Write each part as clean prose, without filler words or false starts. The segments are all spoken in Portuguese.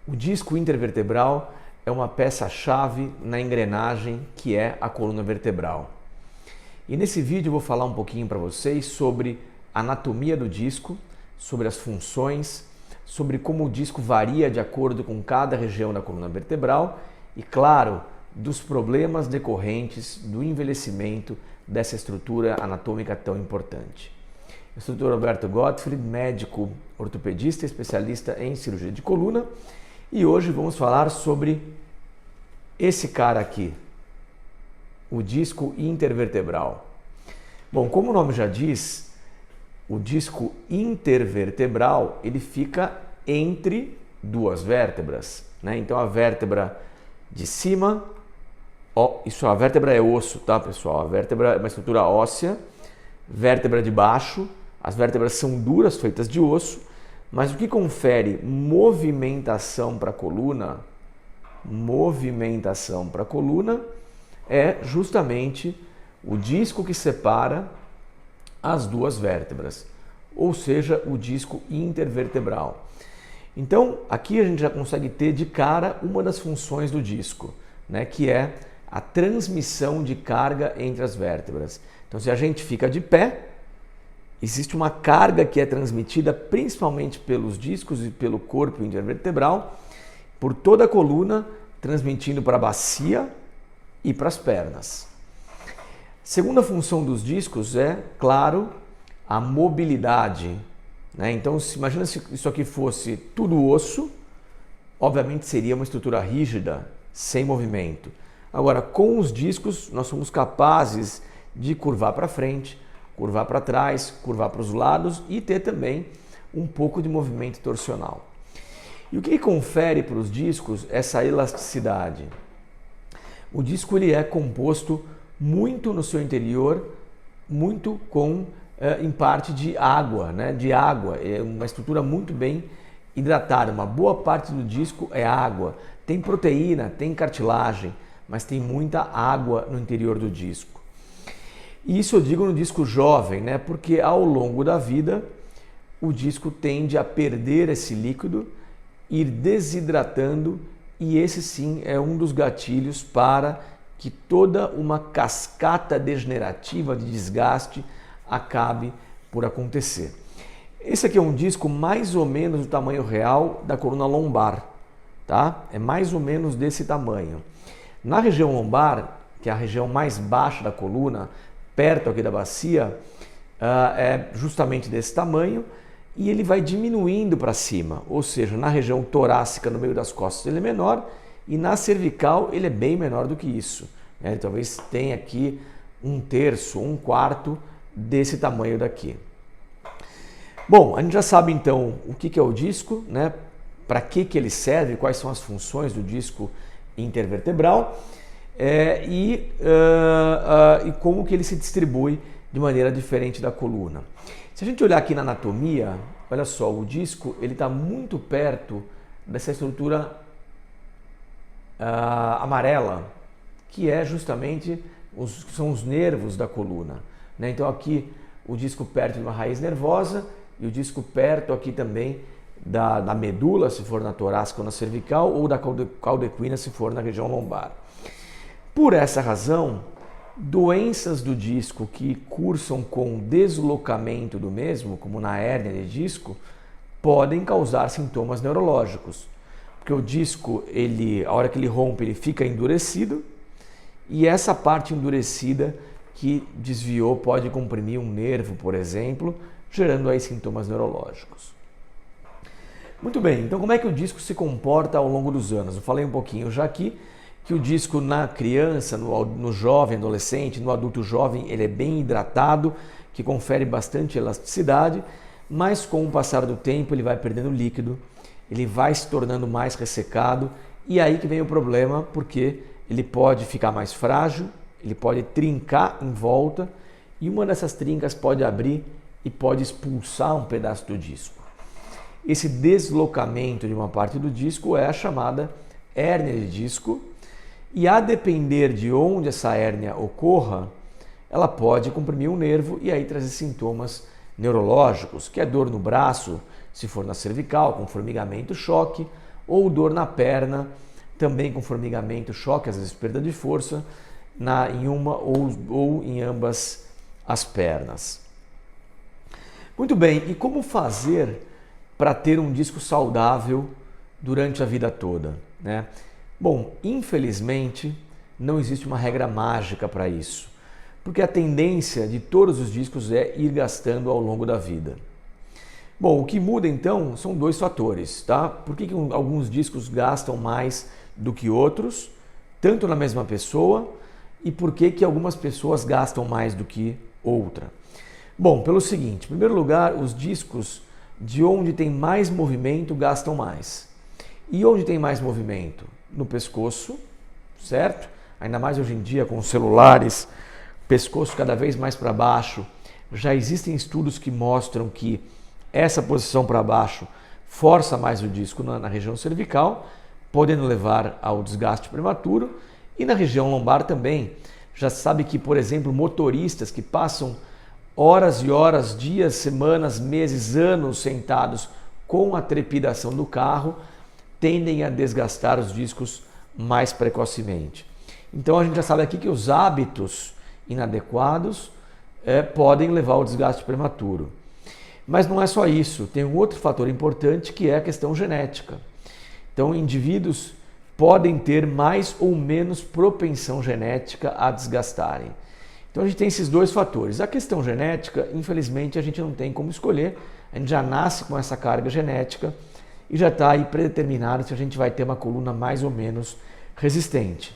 O disco intervertebral é uma peça-chave na engrenagem que é a coluna vertebral. E nesse vídeo eu vou falar um pouquinho para vocês sobre a anatomia do disco, sobre as funções, sobre como o disco varia de acordo com cada região da coluna vertebral e, claro, dos problemas decorrentes do envelhecimento dessa estrutura anatômica tão importante. Eu sou o Dr. Roberto Gottfried, médico ortopedista, especialista em cirurgia de coluna, e hoje vamos falar sobre esse cara aqui, o disco intervertebral. Bom, como o nome já diz, o disco intervertebral ele fica entre duas vértebras, né? Então a vértebra de cima, a vértebra é osso, tá, pessoal? A vértebra é uma estrutura óssea, vértebra de baixo, as vértebras são duras, feitas de osso, mas o que confere movimentação para a coluna é justamente o disco que separa as duas vértebras, ou seja, o disco intervertebral. Então, aqui a gente já consegue ter de cara uma das funções do disco, né, que é a transmissão de carga entre as vértebras. Então, se a gente fica de pé, existe uma carga que é transmitida principalmente pelos discos e pelo corpo intervertebral, por toda a coluna, transmitindo para a bacia e para as pernas. Segunda função dos discos é, claro, a mobilidade, né? Então, imagina se isso aqui fosse tudo osso, obviamente seria uma estrutura rígida, sem movimento. Agora, com os discos, nós somos capazes de curvar para frente, curvar para trás, curvar para os lados e ter também um pouco de movimento torsional. E o que confere para os discos essa elasticidade? O disco ele é composto muito no seu interior, muito em parte de água, né? De água, é uma estrutura muito bem hidratada. Uma boa parte do disco é água. Tem proteína, tem cartilagem, mas tem muita água no interior do disco. E isso eu digo no disco jovem, né? Porque ao longo da vida o disco tende a perder esse líquido, ir desidratando, e esse sim é um dos gatilhos para que toda uma cascata degenerativa de desgaste acabe por acontecer. Esse aqui é um disco mais ou menos do tamanho real da coluna lombar, tá? É mais ou menos desse tamanho. Na região lombar, que é a região mais baixa da coluna, perto aqui da bacia, é justamente desse tamanho, e ele vai diminuindo para cima, ou seja, na região torácica, no meio das costas, ele é menor, e na cervical ele é bem menor do que isso, né? Talvez tenha aqui 1/3, 1/4 desse tamanho daqui. Bom, a gente já sabe então o que é o disco, né? Para que ele serve, quais são as funções do disco intervertebral, e como que ele se distribui de maneira diferente da coluna. Se a gente olhar aqui na anatomia, olha só, o disco ele está muito perto dessa estrutura amarela, que é justamente são os nervos da coluna, né? Então aqui o disco perto de uma raiz nervosa e o disco perto aqui também da medula, se for na torácica ou na cervical, ou da caldequina, se for na região lombar. Por essa razão, doenças do disco que cursam com deslocamento do mesmo, como na hérnia de disco, podem causar sintomas neurológicos. Porque o disco, a hora que ele rompe, ele fica endurecido, e essa parte endurecida que desviou pode comprimir um nervo, por exemplo, gerando aí sintomas neurológicos. Muito bem, então como é que o disco se comporta ao longo dos anos? Eu falei um pouquinho já aqui que o disco na criança, no jovem, adolescente, no adulto jovem, ele é bem hidratado, que confere bastante elasticidade, mas com o passar do tempo ele vai perdendo líquido, ele vai se tornando mais ressecado, e aí que vem o problema, porque ele pode ficar mais frágil, ele pode trincar em volta, e uma dessas trincas pode abrir e pode expulsar um pedaço do disco. Esse deslocamento de uma parte do disco é a chamada hérnia de disco, e a depender de onde essa hérnia ocorra, ela pode comprimir um nervo e aí trazer sintomas neurológicos, que é dor no braço, se for na cervical, com formigamento, choque, ou dor na perna, também com formigamento, choque, às vezes perda de força, em uma ou em ambas as pernas. Muito bem, e como fazer para ter um disco saudável durante a vida toda, né? Bom, infelizmente não existe uma regra mágica para isso, porque a tendência de todos os discos é ir gastando ao longo da vida. Bom, o que muda então são dois fatores, tá? Por que alguns discos gastam mais do que outros, tanto na mesma pessoa, e por que algumas pessoas gastam mais do que outra? Bom, pelo seguinte, em primeiro lugar, os discos de onde tem mais movimento gastam mais. E onde tem mais movimento? No pescoço, certo? Ainda mais hoje em dia com os celulares, pescoço cada vez mais para baixo. Já existem estudos que mostram que essa posição para baixo força mais o disco na região cervical, podendo levar ao desgaste prematuro. E na região lombar também. Já se sabe que, por exemplo, motoristas que passam horas e horas, dias, semanas, meses, anos sentados com a trepidação do carro, tendem a desgastar os discos mais precocemente. Então a gente já sabe aqui que os hábitos inadequados podem levar ao desgaste prematuro. Mas não é só isso, tem um outro fator importante que é a questão genética. Então indivíduos podem ter mais ou menos propensão genética a desgastarem. Então a gente tem esses dois fatores. A questão genética, infelizmente, a gente não tem como escolher, a gente já nasce com essa carga genética e já está aí predeterminado se a gente vai ter uma coluna mais ou menos resistente.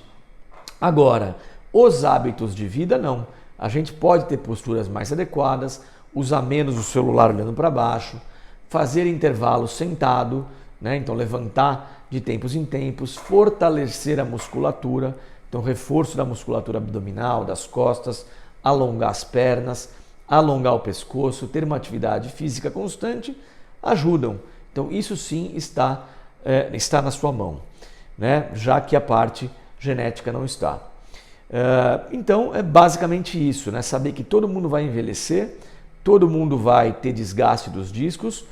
Agora, os hábitos de vida não. A gente pode ter posturas mais adequadas, usar menos o celular olhando para baixo, fazer intervalos sentado, né? Então levantar de tempos em tempos, fortalecer a musculatura, então reforço da musculatura abdominal, das costas, alongar as pernas, alongar o pescoço, ter uma atividade física constante, ajudam. Então isso sim está na sua mão, né? Já que a parte genética não está. Então é basicamente isso, né? Saber que todo mundo vai envelhecer, todo mundo vai ter desgaste dos discos,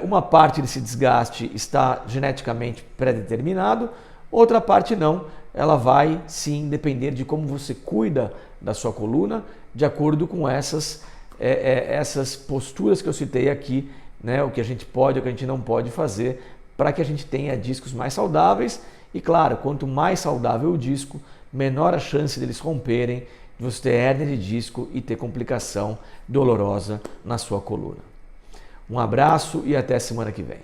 uma parte desse desgaste está geneticamente pré-determinado, outra parte não, ela vai sim depender de como você cuida da sua coluna, de acordo com essas posturas que eu citei aqui, né? O que a gente pode, o que a gente não pode fazer, para que a gente tenha discos mais saudáveis. E claro, quanto mais saudável o disco, menor a chance deles romperem, de você ter hérnia de disco e ter complicação dolorosa na sua coluna. Um abraço e até semana que vem.